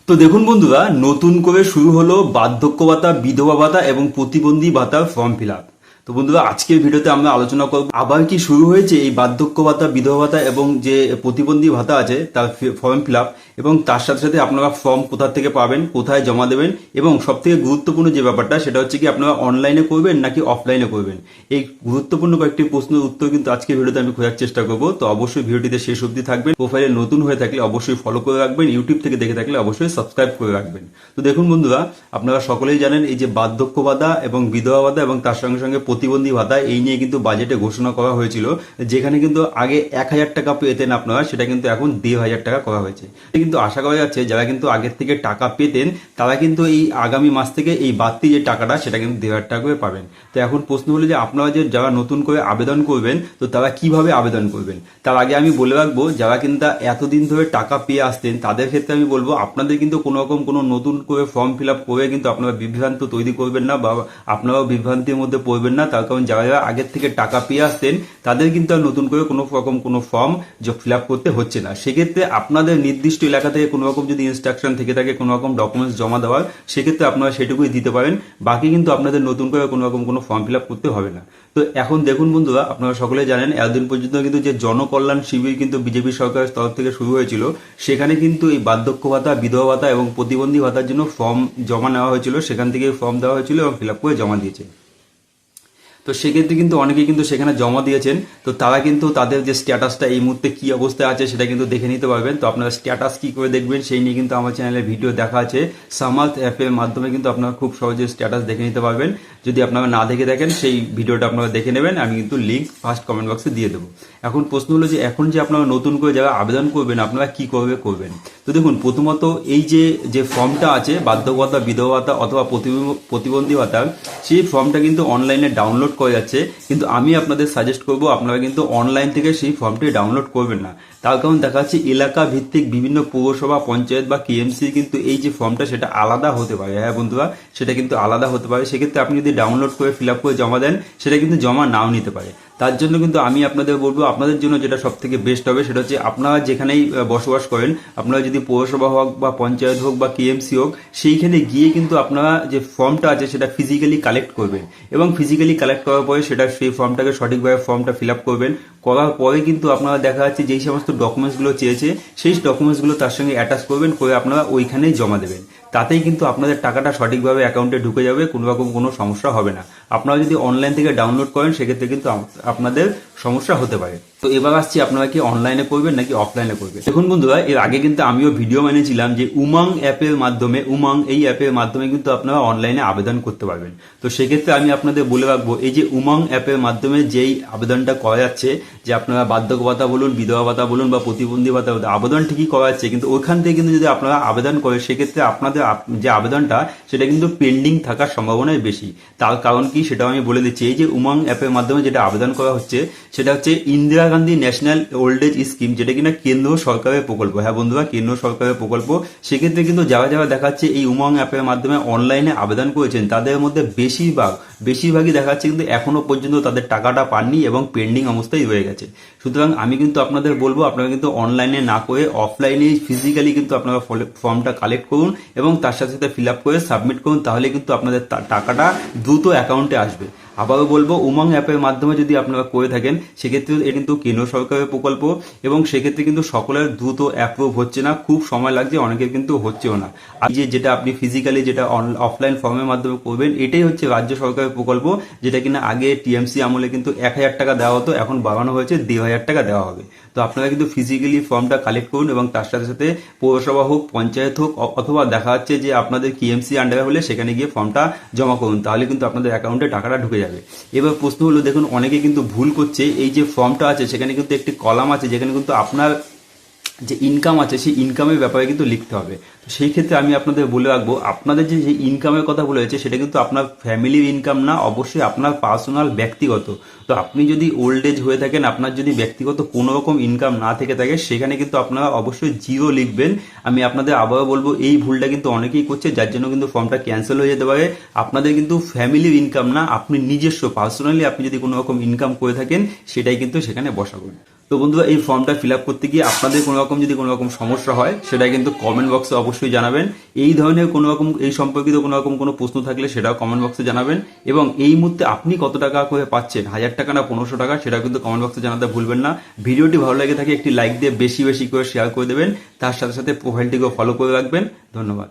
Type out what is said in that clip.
তো দেখুন বন্ধুরা, নতুন করে শুরু হলো বার্ধক্য ভাতা, বিধবা ভাতা এবং প্রতিবন্ধী ভাতার ফর্ম ফিল আপ। তো বন্ধুরা, আজকের ভিডিওতে আমরা আলোচনা করব আবার কি শুরু হয়েছে এই বার্ধক্য ভাতা, বিধবা ভাতা এবং যে প্রতিবন্ধী ভাতা আছে তার ফর্ম ফিল আপ, এবং তার সাথে সাথে আপনারা ফর্ম কোথা থেকে পাবেন, কোথায় জমা দেবেন, এবং সব থেকে গুরুত্বপূর্ণ যে ব্যাপারটা সেটা হচ্ছে কি আপনারা অনলাইনে করবেন নাকি অফলাইনে করবেন। এই গুরুত্বপূর্ণ কয়েকটি প্রশ্নের উত্তর কিন্তু আজকের ভিডিওতে আমি খোঁজার চেষ্টা করবো। তো অবশ্যই ভিডিওটিতে শেষ অবধি থাকবেন। প্রোফাইলে নতুন হয়ে থাকলে অবশ্যই ফলো করে রাখবেন, ইউটিউব থেকে দেখে থাকলে অবশ্যই সাবস্ক্রাইব করে রাখবেন। তো দেখুন বন্ধুরা, আপনারা সকলেই জানেন এই যে বার্ধক্য ভাতা এবং বিধবা ভাতা এবং তার সঙ্গে সঙ্গে প্রতিবন্ধী ভাতা, এই নিয়ে কিন্তু বাজেটে ঘোষণা করা হয়েছিল, যেখানে কিন্তু আগে 1,000 টাকা পেতেন আপনারা, সেটা কিন্তু এখন 1,500 টাকা করা হয়েছে। কিন্তু আশা করা যাচ্ছে যারা কিন্তু আগের থেকে টাকা পেতেন তারা কিন্তু এই আগামী মাস থেকে এই বাড়তি যে টাকাটা সেটা কিন্তু 1,500 টাকা করে পাবেন। তো এখন প্রশ্ন হলো যে আপনারা যে যারা নতুন করে আবেদন করবেন তো তারা কিভাবে আবেদন করবেন। তার আগে আমি বলে রাখবো, যারা কিন্তু এতদিন ধরে টাকা পেয়ে আসতেন তাদের ক্ষেত্রে আমি বলবো আপনাদের কিন্তু কোনো রকম কোনো নতুন করে ফর্ম ফিল আপ করে কিন্তু আপনারা বিভ্রান্ত তৈরি করবেন না, বা আপনারাও বিভ্রান্তির মধ্যে পড়বেন না। তার কারণ যারা যারা আগের থেকে টাকা পেয়ে আসতেন তাদের কিন্তু আর নতুন করে কোনো রকম কোনো ফর্ম ফিল আপ করতে হচ্ছে না। সেক্ষেত্রে আপনাদের নির্দিষ্ট এলাকা থেকে কোনো রকম যদি ইনস্ট্রাকশন থেকে থাকে কোনো রকম ডকুমেন্টস জমা দেওয়ার, সেক্ষেত্রে আপনারা সেটুকুই দিতে পারেন। বাকি কিন্তু আপনাদের নতুন করে কোনো রকম কোনো ফর্ম ফিল আপ করতে হবে না। তো এখন দেখুন বন্ধুরা, আপনারা সকলে জানেন এতদিন পর্যন্ত কিন্তু যে জনকল্যাণ শিবির কিন্তু বিজেপি সরকারের তরফ থেকে শুরু হয়েছিল, সেখানে কিন্তু এই বার্ধক্য ভাতা, বিধবা ভাতা এবং প্রতিবন্ধী ভাতার জন্য ফর্ম জমা নেওয়া হয়েছিল, সেখান থেকে ফর্ম দেওয়া হয়েছিল এবং ফিল আপ করে জমা দিয়েছে। তো সেক্ষেত্রে কিন্তু অনেকেই কিন্তু সেখানে জমা দিয়েছেন। তো তারা কিন্তু তাদের যে স্ট্যাটাসটা এই মুহূর্তে কি অবস্থায় আছে সেটা কিন্তু দেখে নিতে পারবেন। তো আপনারা স্ট্যাটাস কি করে দেখবেন সেই নিয়ে কিন্তু আমার চ্যানেলে ভিডিও দেখা আছে। সামার্থ অ্যাপের মাধ্যমে কিন্তু আপনারা খুব সহজে স্ট্যাটাস দেখে নিতে পারবেন। যদি আপনারা না দেখে দেখেন সেই ভিডিওটা আপনারা দেখে নেবেন, আমি কিন্তু লিঙ্ক ফার্স্ট কমেন্ট বক্সে দিয়ে দেবো। এখন প্রশ্ন হলো যে এখন যে আপনারা নতুন করে যারা আবেদন করবেন আপনারা কি করবেন। তো দেখুন, প্রথমত এই যে ফর্মটা আছে বার্ধক্য ভাতা, বিধবা ভাতা অথবা প্রতিবন্ধী ভাতার, সেই ফর্মটা কিন্তু অনলাইনে ডাউনলোড করা যাচ্ছে। কিন্তু আমি আপনাদের সাজেস্ট করব আপনারা কিন্তু অনলাইন থেকে সেই ফর্মটি ডাউনলোড করবেন না। তার কারণ দেখা যাচ্ছে এলাকা ভিত্তিক বিভিন্ন পৌরসভা, পঞ্চায়েত বা কেএমসি কিন্তু এই যে ফর্মটা সেটা আলাদা হতে পারে। হ্যাঁ বন্ধুরা, সেটা কিন্তু আলাদা হতে পারে। সেক্ষেত্রে আপনি যদি ডাউনলোড করে ফিল আপ করে জমা দেন সেটা কিন্তু জমা নাও নিতে পারে। তার জন্য কিন্তু আমি আপনাদের বলবো, আপনাদের জন্য যেটা সব থেকে বেস্ট হবে সেটা হচ্ছে আপনারা যেখানেই বসবাস করেন, আপনারা যদি পৌরসভা হোক বা পঞ্চায়েত হোক বা কেএমসি হোক, সেইখানে গিয়ে কিন্তু আপনারা যে ফর্মটা আছে সেটা ফিজিক্যালি কালেক্ট করবেন, এবং ফিজিক্যালি কালেক্ট করার পরে সেটা সেই ফর্মটাকে সঠিকভাবে ফর্মটা ফিল আপ করবেন। করার পরে কিন্তু আপনারা দেখা যাচ্ছে যেই সমস্ত ডকুমেন্টসগুলো চেয়েছে সেই ডকুমেন্টসগুলো তার সঙ্গে অ্যাটাচ করবেন, করে আপনারা ওইখানেই জমা দেবেন। তাতেই কিন্তু আপনাদের টাকাটা সঠিকভাবে অ্যাকাউন্টে ঢুকে যাবে, কোনো রকম কোনো সমস্যা হবে না। আপনারা যদি অনলাইন থেকে ডাউনলোড করেন সেক্ষেত্রে কিন্তু আপনাদের সমস্যা হতে পারে। তো এবার আসছি আপনারা কি অনলাইনে করবেন নাকি অফলাইনে করবেন। দেখুন বন্ধুরা, এর আগে কিন্তু আমিও ভিডিও বানিয়েছিলাম যে উমাং অ্যাপের মাধ্যমে, এই অ্যাপের মাধ্যমে কিন্তু আপনারা অনলাইনে আবেদন করতে পারবেন। তো সেক্ষেত্রে আমি আপনাদের বলে রাখবো, এই যে উমাং অ্যাপের মাধ্যমে যেই আবেদনটা করা যাচ্ছে, যে আপনারা বার্ধক্য ভাতা বলুন, বিধবা ভাতা বলুন বা প্রতিবন্ধী ভাতা, আবেদন ঠিকই করা যাচ্ছে, কিন্তু ওইখান থেকে কিন্তু যদি আপনারা আবেদন করেন সেক্ষেত্রে আপনাদের যে আবেদনটা সেটা কিন্তু পেন্ডিং থাকার সম্ভাবনাই বেশি। তার কারণ কি সেটাও আমি বলে দিচ্ছি। এই যে উমাং অ্যাপের মাধ্যমে যেটা আবেদন করা হচ্ছে সেটা হচ্ছে Indira Gandhi national old age scheme, যেটা কিনা কেন্দ্র সরকারের প্রকল্প। হ্যাঁ বন্ধুরা, কেন্দ্র সরকারের প্রকল্প। সেক্ষেত্রে কিন্তু যারা যারা দেখাচ্ছে এই উমাং অ্যাপের মাধ্যমে অনলাইনে আবেদন করেছেন তাদের মধ্যে বেশিরভাগই দেখাচ্ছে কিন্তু এখনো পর্যন্ত তাদের টাকাটা পাননি এবং পেন্ডিং অবস্থায় রয়ে গেছে। সুতরাং আমি কিন্তু আপনাদের বলবো আপনারা কিন্তু অনলাইনে না করে অফলাইনে ফিজিক্যালি কিন্তু আপনারা ফর্মটা কালেক্ট করুন এবং তার সাথে সাথে ফিল আপ করে সাবমিট করুন, তাহলে কিন্তু আপনাদের টাকাটা দ্রুত অ্যাকাউন্টে আসবে। আবারও বলবো, উমং অ্যাপের মাধ্যমে যদি আপনারা করে থাকেন সেক্ষেত্রে এটা কিন্তু কেন্দ্র সরকারের প্রকল্প, এবং সেক্ষেত্রে কিন্তু সকলের দ্রুত অ্যাপ্রুভ হচ্ছে না, খুব সময় লাগছে, অনেকের কিন্তু হচ্ছেও না। আর যেটা আপনি ফিজিক্যালি যেটা অফলাইন ফর্মের মাধ্যমে করবেন, এটাই হচ্ছে রাজ্য সরকারের প্রকল্প, যেটা কিনা আগে টিএমসি আমলে কিন্তু 1,000 টাকা দেওয়া হতো, এখন বাড়ানো হয়েছে 1,500 টাকা দেওয়া হবে। তো আপনারা কিন্তু ফিজিক্যালি ফর্মটা কালেক্ট করুন এবং তার সাথে সাথে পৌরসভা হোক, পঞ্চায়েত হোক, অথবা দেখা যাচ্ছে যে আপনাদের কেএমসি আন্ডারে হলে সেখানে গিয়ে ফর্মটা জমা করুন, তাহলে কিন্তু আপনাদের অ্যাকাউন্টে টাকাটা ঢুকে যাবে। এবার প্রশ্ন হলো, দেখুন অনেকে কিন্তু ভুল করছে, এই যে ফর্মটা আছে সেখানে কিন্তু একটি কলাম আছে যেখানে কিন্তু আপনার যে ইনকাম আছে সেই ইনকামের ব্যাপারে কিন্তু লিখতে হবে। তো সেই ক্ষেত্রে আমি আপনাদের বলে রাখবো, আপনাদের যে ইনকামের কথা বলে হয়েছে সেটা কিন্তু আপনার ফ্যামিলির ইনকাম না, অবশ্যই আপনার পার্সোনাল ব্যক্তিগত। তো আপনি যদি ওল্ড এজ হয়ে থাকেন, আপনার যদি ব্যক্তিগত কোনো রকম ইনকাম না থেকে থাকে, সেখানে কিন্তু আপনারা অবশ্যই জিরো লিখবেন। আমি আপনাদের আবারও বলবো, এই ভুলটা কিন্তু অনেকেই করছে, যার জন্য কিন্তু ফর্মটা ক্যান্সেল হয়ে যেতে পারে। আপনাদের কিন্তু ফ্যামিলির ইনকাম না, আপনি নিজস্ব পার্সোনালি আপনি যদি কোনো রকম ইনকাম করে থাকেন সেটাই কিন্তু সেখানে বসাবেন। তো বন্ধুরা, এই ফর্মটা ফিল আপ করতে গিয়ে আপনাদের কোনো রকম যদি কোনো রকম সমস্যা হয় সেটা কিন্তু কমেন্ট বক্সে অবশ্যই অবশ্যই জানাবেন। এই ধরনের কোনো রকম এই সম্পর্কিত কোনো রকম কোনো প্রশ্ন থাকলে সেটাও কমেন্ট বক্সে জানাবেন। এবং এই মুহূর্তে আপনি কত টাকা করে পাচ্ছেন, 1000 টাকা না 1500 টাকা, সেটা কিন্তু কমেন্ট বক্সে জানাতে ভুলবেন না। ভিডিওটি ভালো লাগে থাকে একটি লাইক দিয়ে বেশি বেশি করে শেয়ার করে দেবেন, তার সাথে সাথে প্রোফাইলটিকেও ফলো করে রাখবেন। ধন্যবাদ।